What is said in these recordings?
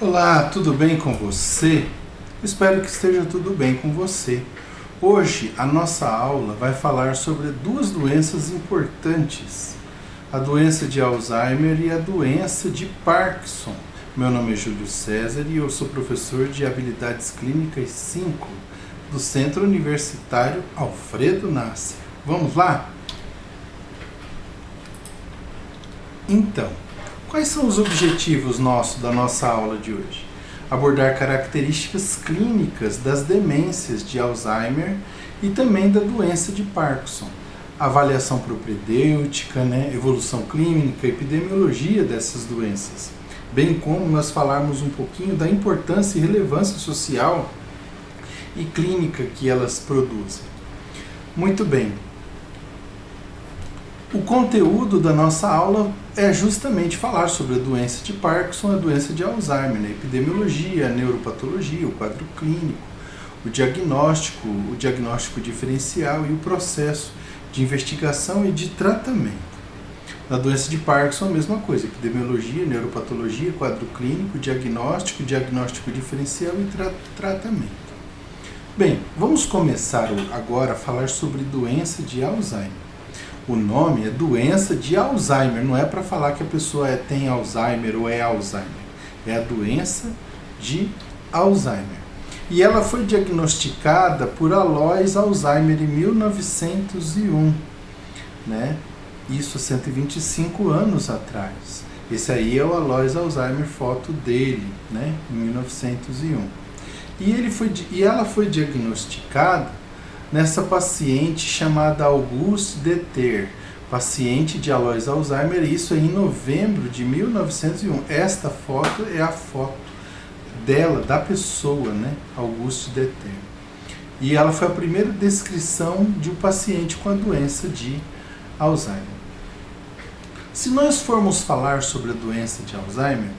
Olá, tudo bem com você? Espero que esteja tudo bem com você. Hoje a nossa aula vai falar sobre duas doenças importantes: a doença de Alzheimer e a doença de Parkinson. Meu nome é Júlio César e eu sou professor de Habilidades Clínicas 5 do Centro Universitário Alfredo Nasser. Vamos lá? Então, quais são os objetivos da nossa aula de hoje? Abordar características clínicas das demências de Alzheimer e também da doença de Parkinson. Avaliação propedêutica, evolução clínica, epidemiologia dessas doenças. Bem como nós falarmos um pouquinho da importância e relevância social e clínica que elas produzem. Muito bem. O conteúdo da nossa aula é justamente falar sobre a doença de Parkinson, a doença de Alzheimer, a epidemiologia, a neuropatologia, o quadro clínico, o diagnóstico diferencial e o processo de investigação e de tratamento. Na doença de Parkinson, a mesma coisa: epidemiologia, neuropatologia, quadro clínico, diagnóstico diferencial e tratamento. Bem, vamos começar agora a falar sobre doença de Alzheimer. O nome é doença de Alzheimer, não é para falar que a pessoa tem Alzheimer ou é Alzheimer. É a doença de Alzheimer. E ela foi diagnosticada por Alois Alzheimer em 1901, Isso há 125 anos atrás. Esse aí é o Alois Alzheimer, foto dele, em 1901. E ela foi diagnosticada nessa paciente chamada Auguste Deter, paciente de Alois Alzheimer, isso em novembro de 1901. Esta foto é a foto dela, da pessoa, Auguste Deter. E ela foi a primeira descrição de um paciente com a doença de Alzheimer. Se nós formos falar sobre a doença de Alzheimer,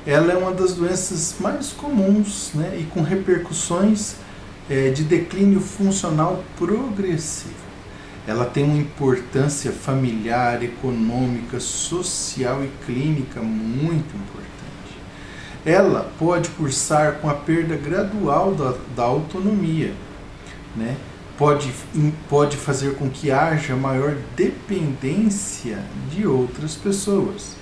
ela é uma das doenças mais comuns, e com repercussões de declínio funcional progressivo. Ela tem uma importância familiar, econômica, social e clínica muito importante. Ela pode cursar com a perda gradual da autonomia, Pode fazer com que haja maior dependência de outras pessoas.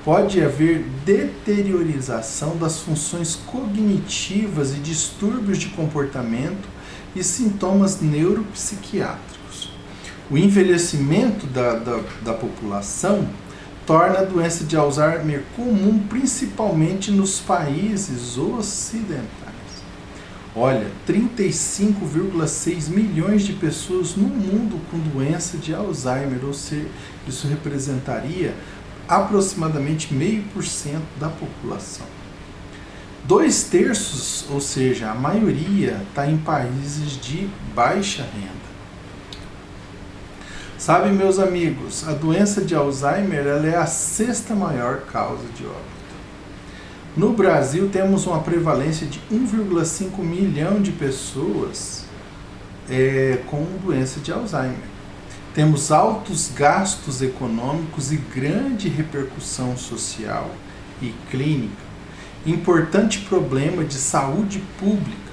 Pode haver deteriorização das funções cognitivas e distúrbios de comportamento e sintomas neuropsiquiátricos. O envelhecimento da população torna a doença de Alzheimer comum, principalmente nos países ocidentais. Olha, 35,6 milhões de pessoas no mundo com doença de Alzheimer, ou seja, isso representaria aproximadamente 0,5% da população. 2/3, ou seja, a maioria, está em países de baixa renda. Sabe, meus amigos, a doença de Alzheimer ela é a 6ª maior causa de óbito. No Brasil, temos uma prevalência de 1,5 milhão de pessoas com doença de Alzheimer. Temos altos gastos econômicos e grande repercussão social e clínica. Importante problema de saúde pública.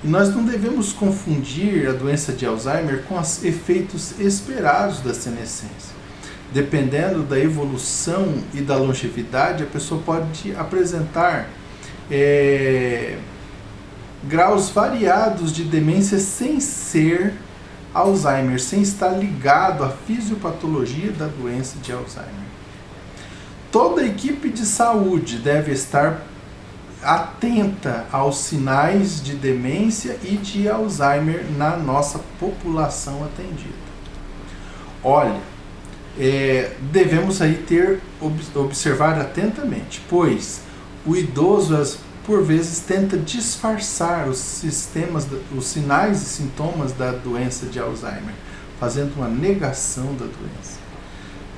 E nós não devemos confundir a doença de Alzheimer com os efeitos esperados da senescência. Dependendo da evolução e da longevidade, a pessoa pode apresentar graus variados de demência sem ser Alzheimer, sem estar ligado à fisiopatologia da doença de Alzheimer. Toda a equipe de saúde deve estar atenta aos sinais de demência e de Alzheimer na nossa população atendida. Olha, devemos aí observar atentamente, pois o idoso por vezes tenta disfarçar os sinais e sintomas da doença de Alzheimer, fazendo uma negação da doença.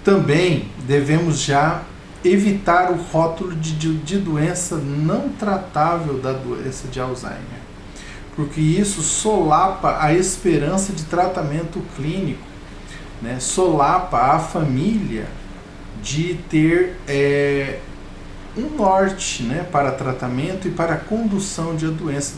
Também devemos já evitar o rótulo de doença não tratável da doença de Alzheimer, porque isso solapa a esperança de tratamento clínico, solapa a família de ter um norte, né, para tratamento e para a condução de a doença,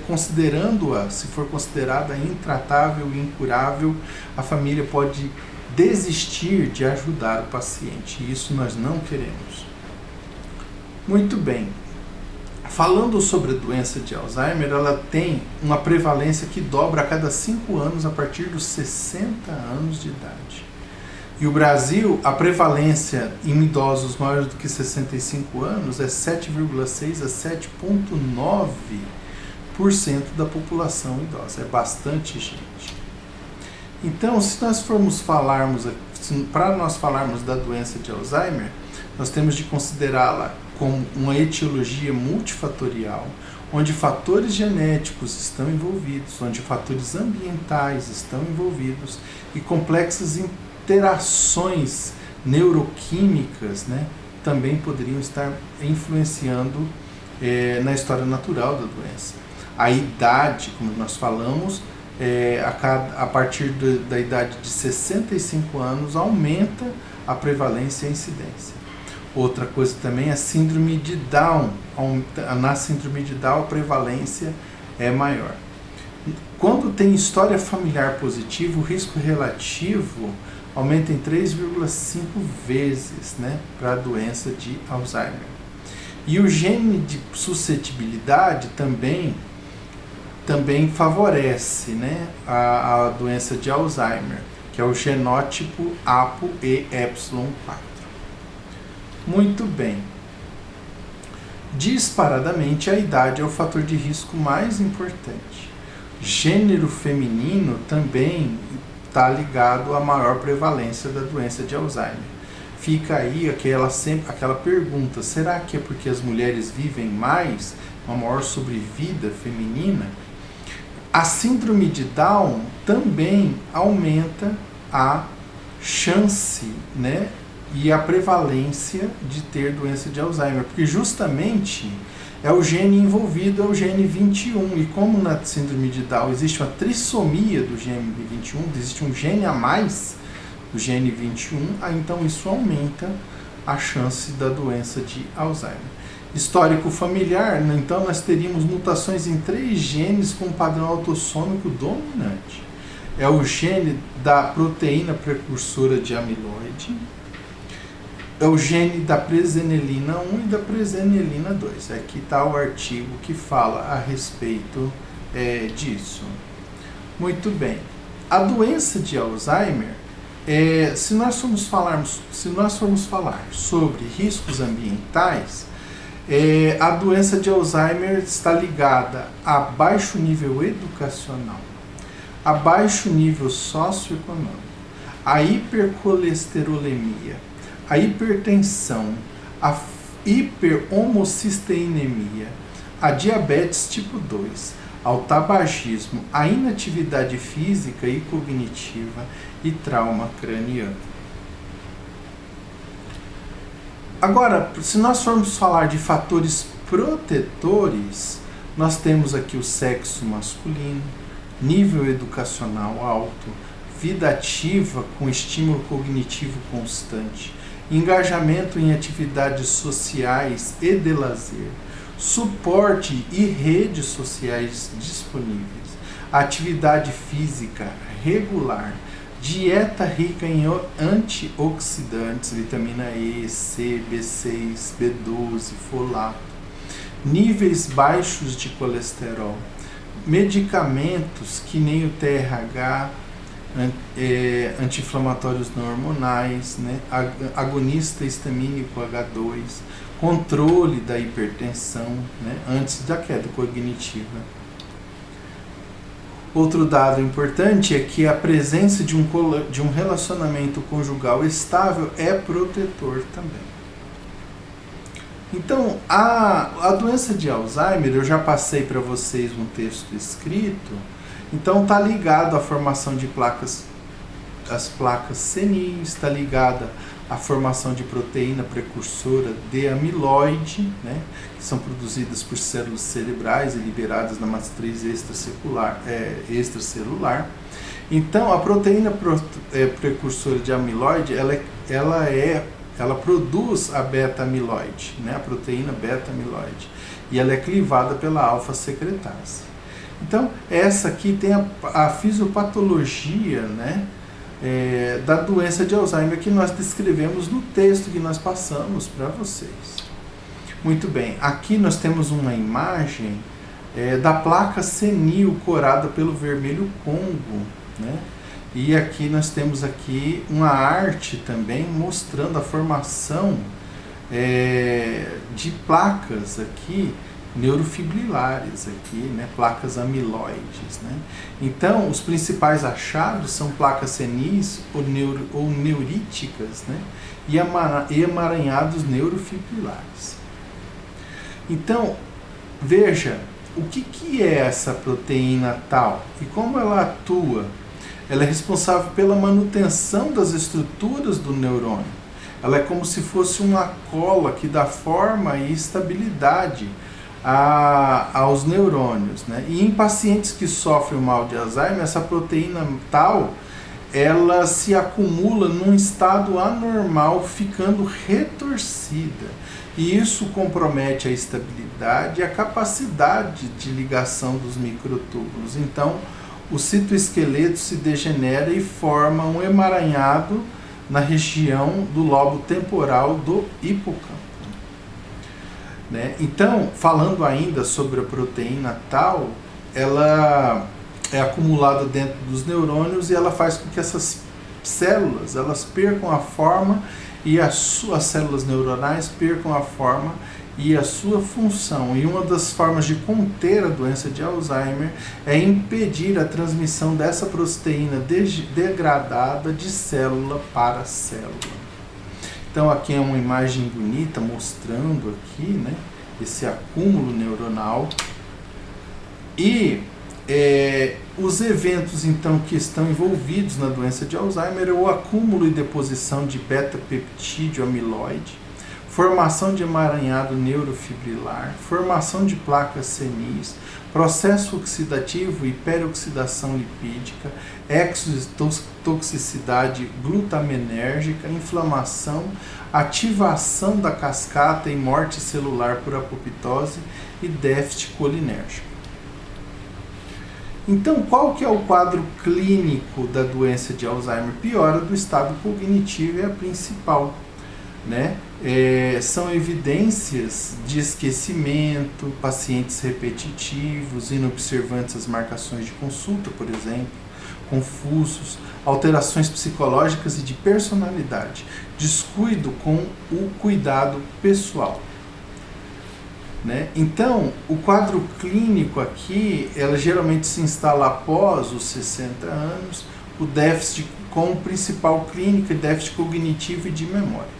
considerando-a, se for considerada intratável e incurável, a família pode desistir de ajudar o paciente. E isso nós não queremos. Muito bem. Falando sobre a doença de Alzheimer, ela tem uma prevalência que dobra a cada 5 anos a partir dos 60 anos de idade. E o Brasil, a prevalência em idosos maiores do que 65 anos é 7,6 a 7,9% da população idosa. É bastante gente. Então, se nós formos para nós falarmos da doença de Alzheimer, nós temos de considerá-la como uma etiologia multifatorial, onde fatores genéticos estão envolvidos, onde fatores ambientais estão envolvidos e complexas interações neuroquímicas, né, também poderiam estar influenciando na história natural da doença. A idade, como nós falamos, a partir da idade de 65 anos aumenta a prevalência e a incidência. Outra coisa também é a síndrome de Down. Na síndrome de Down a prevalência é maior. Quando tem história familiar positiva, o risco relativo aumenta em 3,5 vezes, né, para a doença de Alzheimer. E o gene de suscetibilidade também favorece, né, a doença de Alzheimer, que é o genótipo ApoE4. Muito bem. Disparadamente, a idade é o fator de risco mais importante. Gênero feminino também está ligado à maior prevalência da doença de Alzheimer. Fica aí aquela pergunta, será que é porque as mulheres vivem mais, uma maior sobrevida feminina? A síndrome de Down também aumenta a chance, né, e a prevalência de ter doença de Alzheimer, porque justamente é o gene envolvido, é o gene 21, e como na síndrome de Down existe uma trissomia do gene 21, existe um gene a mais do gene 21, então isso aumenta a chance da doença de Alzheimer. Histórico familiar, então nós teríamos mutações em 3 genes com padrão autossômico dominante. É o gene da proteína precursora de amiloide, é o gene da presenilina 1 e da presenilina 2. Aqui está o artigo que fala a respeito disso. Muito bem. A doença de Alzheimer, se nós formos falar sobre riscos ambientais, a doença de Alzheimer está ligada a baixo nível educacional, a baixo nível socioeconômico, a hipercolesterolemia, a hipertensão, a hiperhomocisteinemia, a diabetes tipo 2, ao tabagismo, a inatividade física e cognitiva e trauma craniano. Agora, se nós formos falar de fatores protetores, nós temos aqui o sexo masculino, nível educacional alto, vida ativa com estímulo cognitivo constante, engajamento em atividades sociais e de lazer, suporte e redes sociais disponíveis, atividade física regular, dieta rica em antioxidantes, vitamina E, C, B6, B12, folato, níveis baixos de colesterol, medicamentos que nem o TRH, anti-inflamatórios não hormonais, né, agonista histamínico H2, controle da hipertensão, né, antes da queda cognitiva. Outro dado importante é que a presença de um relacionamento conjugal estável é protetor também. Então, a doença de Alzheimer, eu já passei para vocês um texto escrito, então está ligado à formação de as placas senis, está ligada à formação de proteína precursora de amiloide, né, que são produzidas por células cerebrais e liberadas na matriz extracelular. Então, a proteína precursora de amiloide, ela é ela produz a beta-amiloide, né, a proteína beta-amiloide, e ela é clivada pela alfa-secretase. Então, essa aqui tem a fisiopatologia, né, da doença de Alzheimer que nós descrevemos no texto que nós passamos para vocês. Muito bem, aqui nós temos uma imagem da placa senil corada pelo vermelho Congo, né? E aqui nós temos aqui uma arte também mostrando a formação de placas aqui neurofibrilares aqui, né, placas amiloides, né? Então, os principais achados são placas senis ou neuríticas, né, e emaranhados neurofibrilares. Então, veja, o que é essa proteína tal e como ela atua? Ela é responsável pela manutenção das estruturas do neurônio. Ela é como se fosse uma cola que dá forma e estabilidade aos neurônios, né? E em pacientes que sofrem o mal de Alzheimer, essa proteína tal, ela se acumula num estado anormal, ficando retorcida. E isso compromete a estabilidade e a capacidade de ligação dos microtúbulos. Então, o citoesqueleto se degenera e forma um emaranhado na região do lobo temporal do hipocampo. Né? Então, falando ainda sobre a proteína tal, ela é acumulada dentro dos neurônios e ela faz com que essas células elas percam a forma e as suas células neuronais percam a forma e a sua função. E uma das formas de conter a doença de Alzheimer é impedir a transmissão dessa proteína degradada de célula para célula. Então aqui é uma imagem bonita mostrando aqui, né, esse acúmulo neuronal e os eventos então que estão envolvidos na doença de Alzheimer é o acúmulo e deposição de beta-peptídeo amiloide, formação de emaranhado neurofibrilar, formação de placas senis, processo oxidativo e peroxidação lipídica, exotoxicidade glutaminérgica, inflamação, ativação da cascata e morte celular por apoptose e déficit colinérgico. Então, qual que é o quadro clínico da doença de Alzheimer? Piora do estado cognitivo é a principal, né? São evidências de esquecimento, pacientes repetitivos, inobservantes às marcações de consulta, por exemplo, confusos, alterações psicológicas e de personalidade, descuido com o cuidado pessoal. Né? Então, o quadro clínico aqui, ela geralmente se instala após os 60 anos, o déficit como principal clínica, déficit cognitivo e de memória.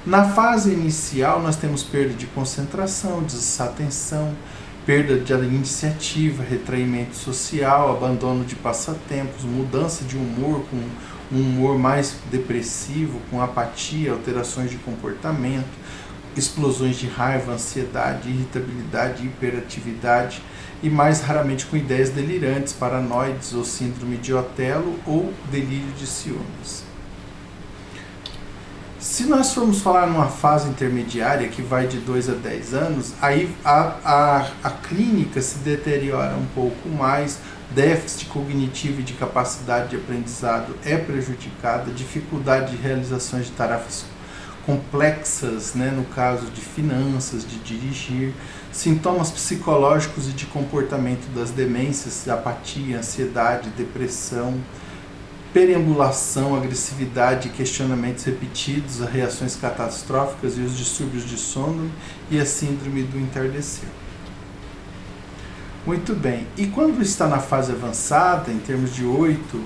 Na fase inicial, nós temos perda de concentração, desatenção, perda de iniciativa, retraimento social, abandono de passatempos, mudança de humor, com um humor mais depressivo, com apatia, alterações de comportamento, explosões de raiva, ansiedade, irritabilidade, hiperatividade e mais raramente com ideias delirantes, paranoides ou síndrome de Otelo ou delírio de ciúmes. Se nós formos falar numa fase intermediária que vai de 2 a 10 anos, aí a clínica se deteriora um pouco mais, déficit cognitivo e de capacidade de aprendizado é prejudicada, dificuldade de realização de tarefas complexas, né, no caso de finanças, de dirigir, sintomas psicológicos e de comportamento das demências, apatia, ansiedade, depressão, perambulação, agressividade, questionamentos repetidos, reações catastróficas e os distúrbios de sono e a síndrome do entardecer. Muito bem, e quando está na fase avançada, em termos de 8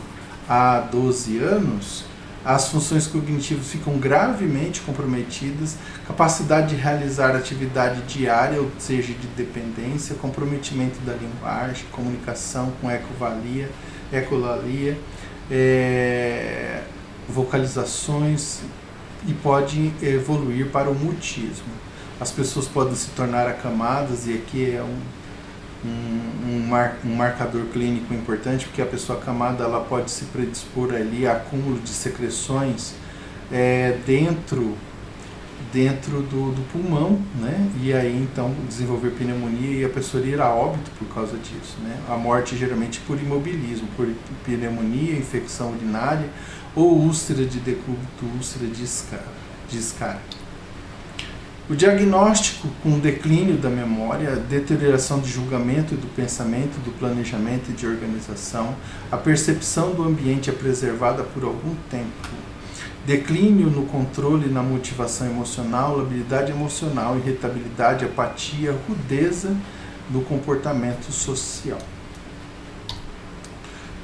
a 12 anos, as funções cognitivas ficam gravemente comprometidas, capacidade de realizar atividade diária, ou seja, de dependência, comprometimento da linguagem, comunicação com ecolalia, vocalizações e pode evoluir para o mutismo. As pessoas podem se tornar acamadas e aqui é um marcador clínico importante, porque a pessoa acamada ela pode se predispor ali a acúmulo de secreções dentro dentro do pulmão, né? E aí então desenvolver pneumonia e a pessoa ir a óbito por causa disso, né? A morte geralmente por imobilismo, por pneumonia, infecção urinária ou úlcera de decúbito, úlcera de escara. O diagnóstico com declínio da memória, deterioração de julgamento e do pensamento, do planejamento e de organização, a percepção do ambiente é preservada por algum tempo, declínio no controle e na motivação emocional, labilidade emocional, irritabilidade, apatia, rudeza no comportamento social.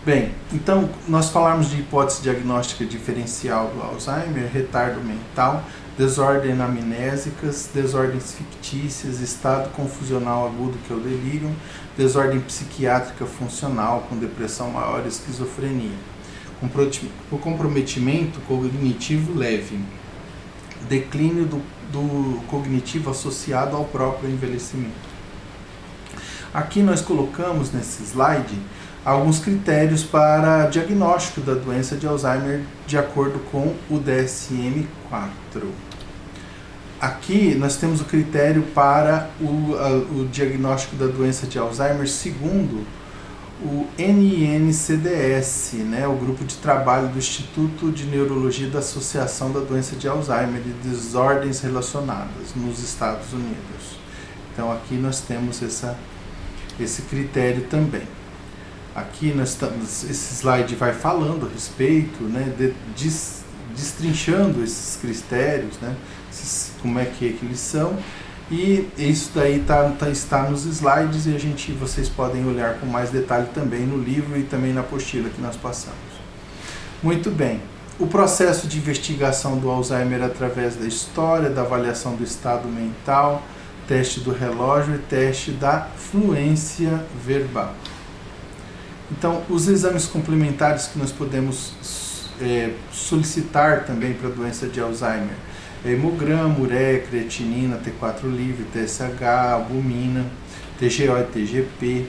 Bem, então nós falamos de hipótese diagnóstica diferencial do Alzheimer, retardo mental, desordens amnésicas, desordens fictícias, estado confusional agudo que é o delírio, desordem psiquiátrica funcional com depressão maior e esquizofrenia, com comprometimento cognitivo leve, declínio do cognitivo associado ao próprio envelhecimento. Aqui nós colocamos nesse slide alguns critérios para diagnóstico da doença de Alzheimer de acordo com o DSM-4. Aqui nós temos o critério para o diagnóstico da doença de Alzheimer segundo o NINCDS, né, o grupo de trabalho do Instituto de Neurologia da Associação da Doença de Alzheimer e Desordens Relacionadas nos Estados Unidos. Então aqui nós temos esse critério também. Aqui nós estamos, esse slide vai falando a respeito, né, destrinchando esses critérios, né, como é que eles são, e isso daí está nos slides e vocês podem olhar com mais detalhe também no livro e também na apostila que nós passamos. Muito bem, o processo de investigação do Alzheimer através da história, da avaliação do estado mental, teste do relógio e teste da fluência verbal. Então, os exames complementares que nós podemos solicitar também para a doença de Alzheimer é hemograma, ureia, creatinina, T4 livre, TSH, albumina, TGO e TGP,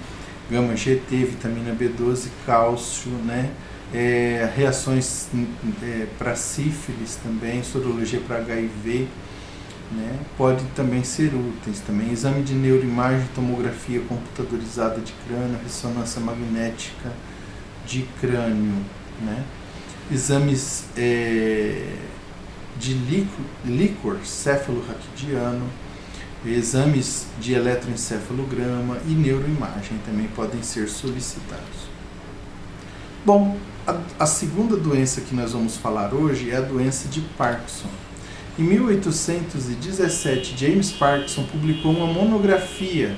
gama-GT, vitamina B12, cálcio, né? Reações para sífilis também, sorologia para HIV, né? Pode também ser úteis também. Exame de neuroimagem, tomografia computadorizada de crânio, ressonância magnética de crânio, né? Exames de líquor cefalorraquidiano, exames de eletroencefalograma e neuroimagem também podem ser solicitados. Bom, a segunda doença que nós vamos falar hoje é a doença de Parkinson. Em 1817, James Parkinson publicou uma monografia,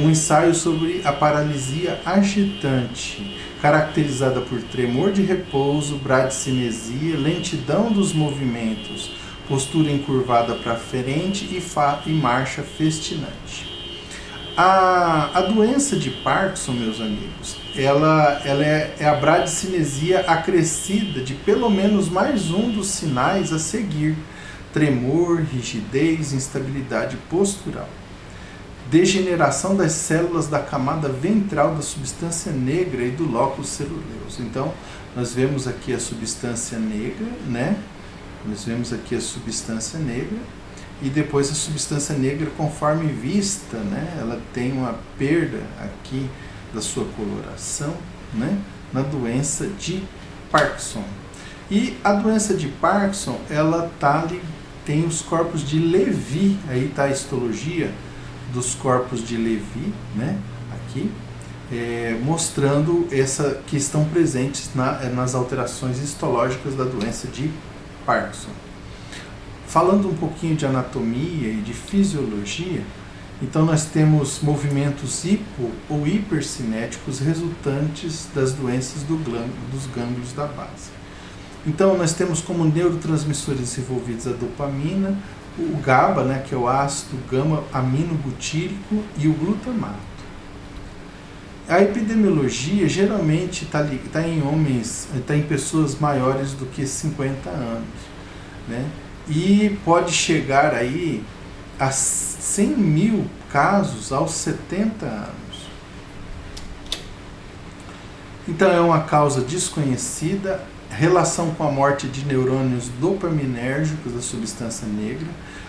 um ensaio sobre a paralisia agitante, caracterizada por tremor de repouso, bradicinesia, lentidão dos movimentos, postura encurvada para frente e marcha festinante. A doença de Parkinson, meus amigos, ela é a bradicinesia acrescida de pelo menos mais um dos sinais a seguir: tremor, rigidez, instabilidade postural. Degeneração das células da camada ventral da substância negra e do lóculo celuloso. Então, nós vemos aqui a substância negra, né? Nós vemos aqui a substância negra e depois a substância negra, conforme vista, né? Ela tem uma perda aqui da sua coloração, né? Na doença de Parkinson. E a doença de Parkinson, ela tem os corpos de Levy, aí está a histologia dos corpos de Levy, né, aqui, mostrando que estão presentes nas alterações histológicas da doença de Parkinson. Falando um pouquinho de anatomia e de fisiologia, então nós temos movimentos hipo ou hipercinéticos resultantes das doenças dos gânglios da base. Então nós temos como neurotransmissores envolvidos a dopamina, o GABA, né, que é o ácido gama-aminobutírico, e o glutamato. A epidemiologia geralmente está em pessoas maiores do que 50 anos, né, e pode chegar aí a 100 mil casos aos 70 anos. Então é uma causa desconhecida, relação com a morte de neurônios dopaminérgicos da substância negra.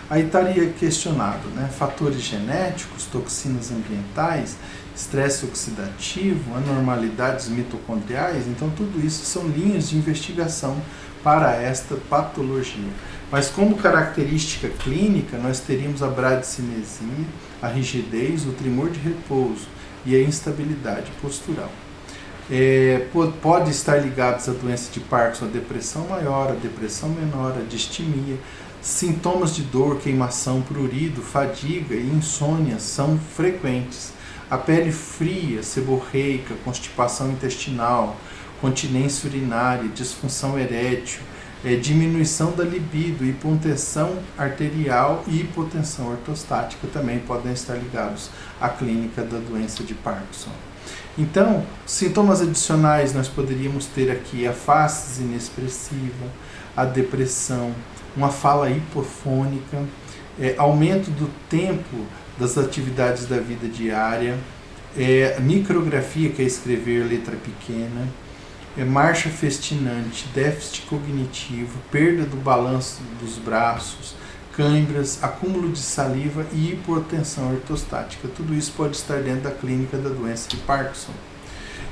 Aí estaria questionado, né, fatores genéticos, toxinas ambientais, estresse oxidativo, anormalidades mitocondriais. Então tudo isso são linhas de investigação para esta patologia. Mas como característica clínica, nós teríamos a bradicinesia, a rigidez, o tremor de repouso e a instabilidade postural. Pode estar ligados à doença de Parkinson, a depressão maior, a depressão menor, a distimia. Sintomas de dor, queimação, prurido, fadiga e insônia são frequentes. A pele fria, seborreica, constipação intestinal, continência urinária, disfunção erétil, diminuição da libido, hipotensão arterial e hipotensão ortostática também podem estar ligados à clínica da doença de Parkinson. Então, sintomas adicionais nós poderíamos ter aqui a face inexpressiva, a depressão, uma fala hipofônica, aumento do tempo das atividades da vida diária, micrografia, que é escrever letra pequena, marcha festinante, déficit cognitivo, perda do balanço dos braços, câimbras, acúmulo de saliva e hipotensão ortostática. Tudo isso pode estar dentro da clínica da doença de Parkinson.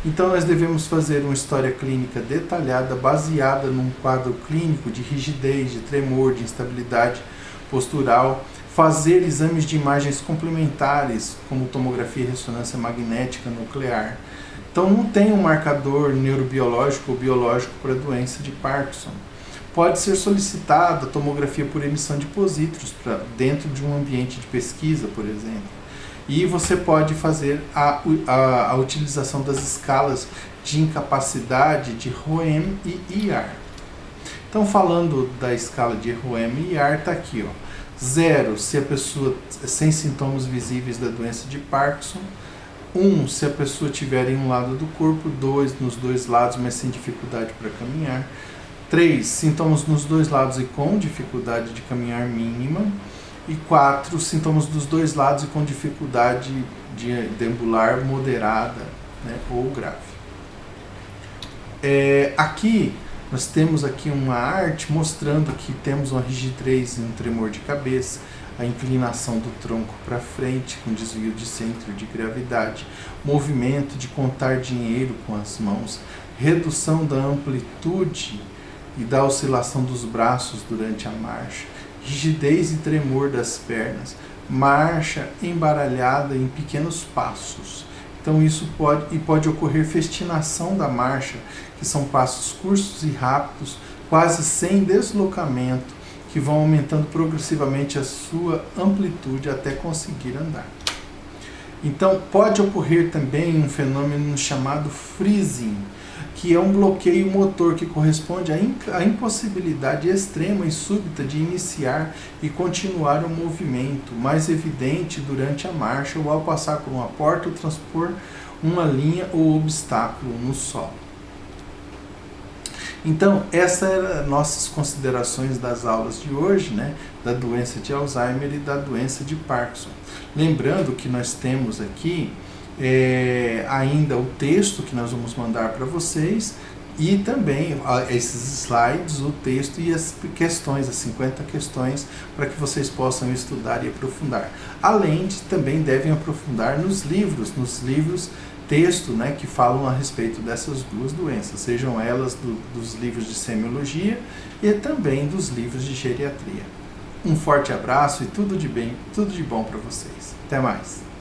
Então nós devemos fazer uma história clínica detalhada, baseada num quadro clínico de rigidez, de tremor, de instabilidade postural, fazer exames de imagens complementares, como tomografia e ressonância magnética nuclear. Então não tem um marcador neurobiológico ou biológico para a doença de Parkinson. Pode ser solicitada a tomografia por emissão de positros dentro de um ambiente de pesquisa, por exemplo. E você pode fazer a utilização das escalas de incapacidade de ROEM e IAR. Então, falando da escala de ROEM e IAR, está aqui, ó. 0, se a pessoa sem sintomas visíveis da doença de Parkinson. 1, se a pessoa tiver em um lado do corpo. 2, nos dois lados, mas sem dificuldade para caminhar. 3, sintomas nos dois lados e com dificuldade de caminhar mínima. E 4, sintomas dos dois lados e com dificuldade de deambular moderada, né, ou grave. Aqui nós temos aqui uma arte mostrando que temos uma rigidez e um tremor de cabeça, a inclinação do tronco para frente com desvio de centro de gravidade, movimento de contar dinheiro com as mãos, redução da amplitude e da oscilação dos braços durante a marcha, rigidez e tremor das pernas, marcha embaralhada em pequenos passos. Então isso pode ocorrer festinação da marcha, que são passos curtos e rápidos, quase sem deslocamento, que vão aumentando progressivamente a sua amplitude até conseguir andar. Então pode ocorrer também um fenômeno chamado freezing, que é um bloqueio motor que corresponde à impossibilidade extrema e súbita de iniciar e continuar o movimento, mais evidente durante a marcha ou ao passar por uma porta ou transpor uma linha ou obstáculo no solo. Então, essas eram nossas considerações das aulas de hoje, né, da doença de Alzheimer e da doença de Parkinson. Lembrando que nós temos aqui ainda o texto que nós vamos mandar para vocês e também esses slides, o texto e as questões, as 50 questões, para que vocês possam estudar e aprofundar. Além de também devem aprofundar nos livros texto, né, que falam a respeito dessas duas doenças, sejam elas dos livros de semiologia e também dos livros de geriatria. Um forte abraço e tudo de bom para vocês. Até mais!